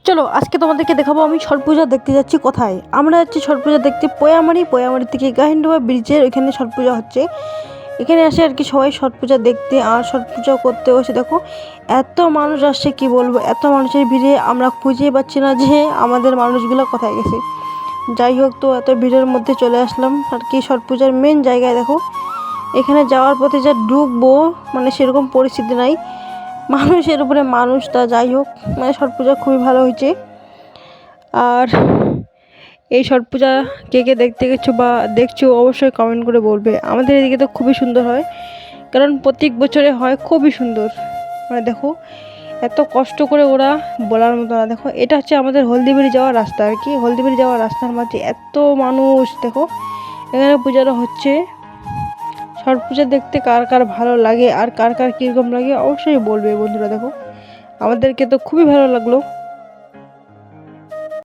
চলো আজকে তোমাদেরকে দেখাবো আমি ছট পূজা দেখতে যাচ্ছি। কোথায় আমরা যাচ্ছি ছট পূজা দেখতে? পোয়ামারি থেকে গাহিনডোবা ব্রিজের ওইখানে ছট পূজা হচ্ছে। এখানে আসে আর কি সবাই ছট পূজা দেখতে আর ছট পূজা করতে বসে। দেখো এত মানুষ আসছে, কি বলবো, এত মানুষের ভিড়ে আমরা খুঁজে পাচ্ছি না যে আমাদের মানুষগুলো কোথায় গেছে। যাই হোক, তো এত ভিড়ের মধ্যে চলে আসলাম আর কি ছট পূজার মেন জায়গায়। দেখো এখানে যাওয়ার পথে যা ডুববো, মানে সেরকম পরিস্থিতি নাই, মানুষের উপরে মানুষ। তা যাই হোক, মানে ছট পূজা খুবই ভালো হয়েছে। আর এই ছট পূজা কে কে দেখতে গেছো বা দেখছো অবশ্যই কমেন্ট করে বলবে। আমাদের এদিকে তো খুবই সুন্দর হয়, কারণ প্রত্যেক বছরে হয় খুবই সুন্দর। মানে দেখো এত কষ্ট করে ওরা বলার মতো না। দেখো এটা হচ্ছে আমাদের হলদিবাড়ি যাওয়ার রাস্তা আর কি। হলদিবাড়ি যাওয়ার রাস্তার মাঝে এত মানুষ। দেখো এখানে পূজাটা হচ্ছে। ছট পূজা দেখতে কার কার ভালো লাগে আর কার কার কীরকম লাগে অবশ্যই বলবে বন্ধুরা। দেখো আমাদেরকে তো খুবই ভালো লাগলো।